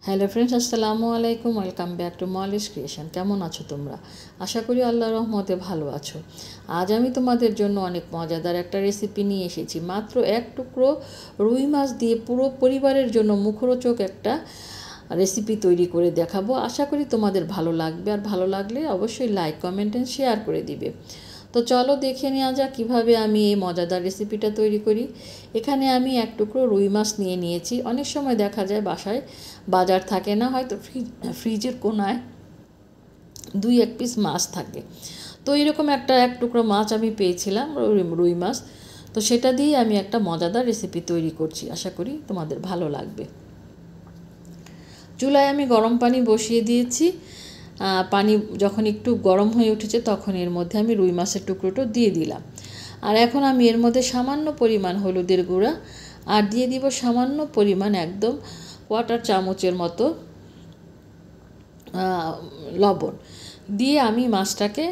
Hello friends, আসসালামু আলাইকুম। Welcome back to Molly's creation. কেমন আছো তোমরা? আশা করি আল্লাহর রহমতে ভালো আছো। আজ আমি তোমাদের জন্য অনেক মজাদার একটা রেসিপি নিয়ে এসেছি। মাত্র এক টুকরো রুই মাছ দিয়ে পুরো পরিবারের জন্য মুখরোচক একটা রেসিপি তৈরি করে দেখাবো। আশা করি তোমাদের ভালো লাগবে, আর ভালো লাগলে অবশ্যই লাইক, কমেন্ট অ্যান্ড শেয়ার করে দিবে। তো চলো দেখে নেওয়া যাক কীভাবে আমি এই মজাদার রেসিপিটা তৈরি করি। এখানে আমি এক টুকরো রুই মাছ নিয়ে নিয়েছি। অনেক সময় দেখা যায় বাসায় বাজার থাকে না, হয়তো ফ্রিজের কোনায় 2-1 পিস মাছ থাকে। তো এরকম এক টুকরো মাছ আমি পেয়েছিলাম, রুই মাছ। তো সেটা দিয়ে আমি একটা মজাদার রেসিপি তৈরি করছি। আশা করি তোমাদের ভালো লাগবে। চুলায় আমি গরম পানি বসিয়ে দিয়েছি। পানি যখন একটু গরম হয়ে উঠেছে তখন এর মধ্যে আমি রুই মাছের টুকরোটা দিয়ে দিলাম। আর এখন আমি এর মধ্যে সামান্য পরিমাণ হলুদের গুঁড়া আর দিয়ে দিব সামান্য পরিমাণ, একদম কোয়ার্টার চামচের মতো লবণ দিয়ে আমি মাছটাকে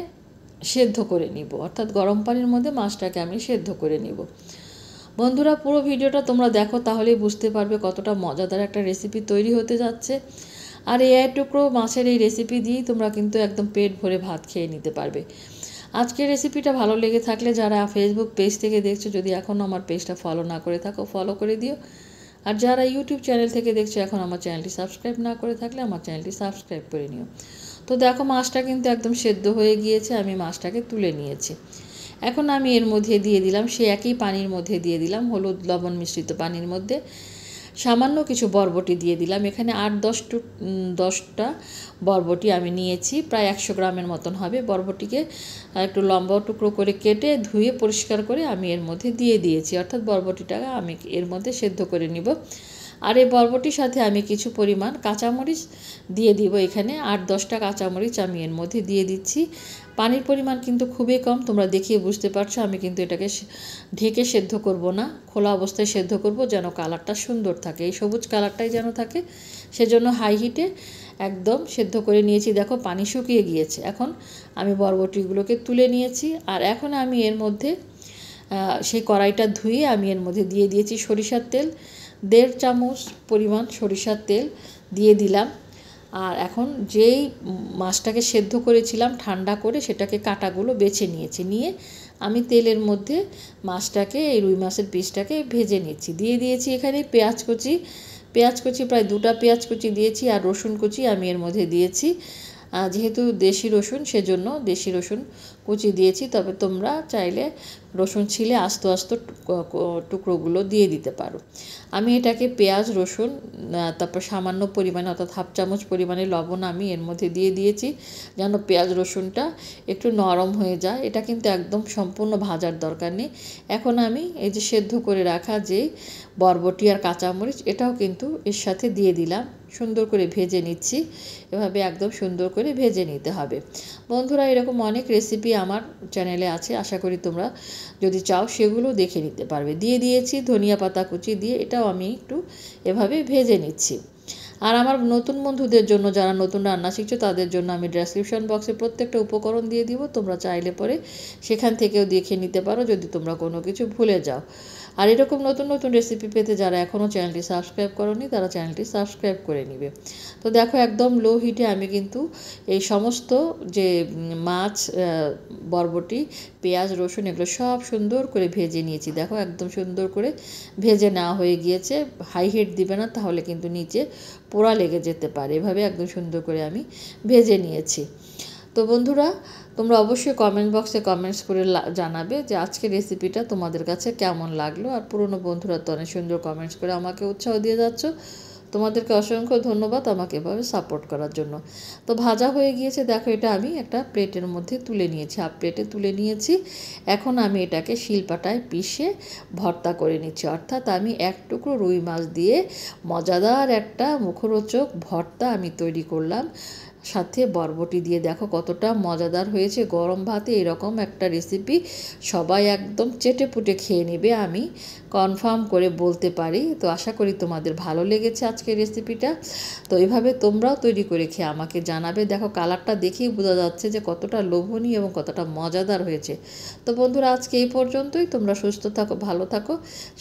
সেদ্ধ করে নিব। অর্থাৎ গরম পানির মধ্যে মাছটাকে আমি সেদ্ধ করে নিব। বন্ধুরা, পুরো ভিডিওটা তোমরা দেখো, তাহলেই বুঝতে পারবে কতটা মজাদার একটা রেসিপি তৈরি হতে যাচ্ছে। আর এই এক টুকরো মাছের এই রেসিপি দিয়েই তোমরা কিন্তু একদম পেট ভরে ভাত খেয়ে নিতে পারবে। আজকের রেসিপিটা ভালো লেগে থাকলে যারা ফেসবুক পেজ থেকে দেখছো, যদি এখনও আমার পেজটা ফলো না করে থাকো, ফলো করে দিও। আর যারা ইউটিউব চ্যানেল থেকে দেখছো, এখন আমার চ্যানেলটি সাবস্ক্রাইব না করে থাকলে আমার চ্যানেলটি সাবস্ক্রাইব করে নিও। তো দেখো, মাছটা কিন্তু একদম সেদ্ধ হয়ে গিয়েছে। আমি মাছটাকে তুলে নিয়েছি। এখন আমি এর মধ্যে দিয়ে দিলাম, সে একই পানির মধ্যে দিয়ে দিলাম, হলুদ লবণ মিশ্রিত পানির মধ্যে সামান্য কিছু বরবটি দিয়ে দিলাম। এখানে 8-10টা বরবটি আমি নিয়েছি, প্রায় 100 গ্রামের মতন হবে। বরবটিকে একটু লম্বা টুকরো করে কেটে ধুয়ে পরিষ্কার করে আমি এর মধ্যে দিয়ে দিয়েছি। অর্থাৎ বরবটিটাকে আমি এর মধ্যে সেদ্ধ করে নিব। আর এই বরবটির সাথে আমি কিছু পরিমাণ কাঁচামরিচ দিয়ে দিব। এখানে 8-10টা কাঁচামরিচ আমি এর মধ্যে দিয়ে দিচ্ছি। পানির পরিমাণ কিন্তু খুবই কম, তোমরা দেখিয়ে বুঝতে পারছো। আমি কিন্তু এটাকে ঢেকে সেদ্ধ করব না, খোলা অবস্থায় সেদ্ধ করব, যেন কালারটা সুন্দর থাকে, এই সবুজ কালারটাই যেন থাকে। সেজন্য হাই হিটে একদম সেদ্ধ করে নিয়েছি। দেখো, পানি শুকিয়ে গিয়েছে। এখন আমি বরবটিগুলোকে তুলে নিয়েছি। আর এখন আমি এর মধ্যে সেই কড়াইটা ধুয়ে আমি এর মধ্যে দিয়ে দিয়েছি সরিষার তেল। 1.5 চামচ পরিমাণ সরিষার তেল দিয়ে দিলাম। আর এখন যেই মাছটাকে সেদ্ধ করেছিলাম ঠান্ডা করে, সেটাকে কাঁটাগুলো বেছে নিয়েছি। নিয়ে আমি তেলের মধ্যে মাছটাকে, এই রুই মাছের পিসটাকে ভেজে নিচ্ছি। দিয়ে দিয়েছি এখানে পেঁয়াজ কুচি, প্রায় 2টা পেঁয়াজ কুচি দিয়েছি। আর রসুন কুচি আমি এর মধ্যে দিয়েছি। যেহেতু দেশি রসুন, সেজন্য দেশি রসুন কুচি দিয়েছি। তবে তোমরা চাইলে রসুন ছিলে আস্ত টুকরোগুলো দিয়ে দিতে পারো। আমি এটাকে পেঁয়াজ, রসুন, তারপর সামান্য পরিমাণে অর্থাৎ 1/2 চামচ পরিমাণে লবণ আমি এর মধ্যে দিয়ে দিয়েছি, যেন পেঁয়াজ রসুনটা একটু নরম হয়ে যায়। এটা কিন্তু একদম সম্পূর্ণ ভাজার দরকার নেই। এখন আমি এই যে সেদ্ধ করে রাখা যে বরবটি আর কাঁচামরিচ, এটাও কিন্তু এর সাথে দিয়ে দিলাম। সুন্দর করে ভেজে নিচ্ছি। এভাবে একদম সুন্দর করে ভেজে নিতে হবে। বন্ধুরা, এরকম অনেক রেসিপি আমার চ্যানেলে আছে, আশা করি তোমরা যদি চাও সেগুলো দেখে নিতে পারবে। দিয়ে দিয়েছি ধনিয়া পাতা কুচি দিয়ে, এটাও আমি একটু এভাবে ভেজে নিচ্ছি। আর আমার নতুন বন্ধুদের জন্য, যারা নতুন রান্না শিখছো, তাদের জন্য আমি ডেসক্রিপশন বক্সে প্রত্যেকটা উপকরণ দিয়ে দিব। তোমরা চাইলে পরে সেখান থেকেও দেখে নিতে পারো যদি তোমরা কোনো কিছু ভুলে যাও। আর এরকম নতুন নতুন রেসিপি পেতে যারা এখনও চ্যানেলটি সাবস্ক্রাইব করোনি, তারা চ্যানেলটি সাবস্ক্রাইব করে নিবে। তো দেখো, একদম লো হিটে আমি কিন্তু এই সমস্ত যে মাছ, বরবটি, পেঁয়াজ, রসুন, এগুলো সব সুন্দর করে ভেজে নিয়েছি। দেখো, একদম সুন্দর করে ভেজে নেওয়া হয়ে গিয়েছে। হাই হিট দিবে না, তাহলে কিন্তু নিচে পোড়া লেগে যেতে পারে। এভাবে একদম সুন্দর করে আমি ভেজে নিয়েছি। তো বন্ধুরা, তোমরা অবশ্যই কমেন্ট বক্সে কমেন্টস করে জানাবে যে আজকের রেসিপিটা তোমাদের কাছে কেমন লাগলো। আর পুরনো বন্ধুরা তো অনেক সুন্দর কমেন্টস করে আমাকে উৎসাহ দিয়ে যাচ্ছ। তোমাদেরকে অসংখ্য ধন্যবাদ আমাকে এভাবে সাপোর্ট করার জন্য। তো ভাজা হয়ে গিয়েছে। দেখো, এটা আমি একটা প্লেটের মধ্যে তুলে নিয়েছি, হাফ প্লেটে তুলে নিয়েছি। এখন আমি এটাকে শিলপাটায় পিষে ভর্তা করে নিচ্ছি। অর্থাৎ আমি এক টুকরো রুই মাছ দিয়ে মজাদার একটা মুখরোচক ভর্তা আমি তৈরি করলাম। সাথে বরবটি দিয়ে দেখো কতটা মজাদার হয়েছে। গরম ভাতে এরকম একটা রেসিপি সবাই একদম চেটেপুটে খেয়ে নেবে, আমি কনফার্ম করে বলতে পারি। তো আশা করি তোমাদের ভালো লেগেছে আজকের রেসিপিটা। তো এভাবে তোমরাও তৈরি করে খেয়ে আমাকে জানাবে। দেখো কালারটা দেখেই বোঝা যাচ্ছে যে কতটা লোভনীয় এবং কতটা মজাদার হয়েছে। তো বন্ধুরা আজকে এই পর্যন্তই। তোমরা সুস্থ থাকো, ভালো থাকো।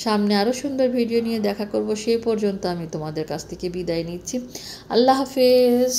সামনে আরও সুন্দর ভিডিও নিয়ে দেখা করব। সেই পর্যন্ত আমি তোমাদের কাছ থেকে বিদায় নিচ্ছি। আল্লাহ হাফেজ।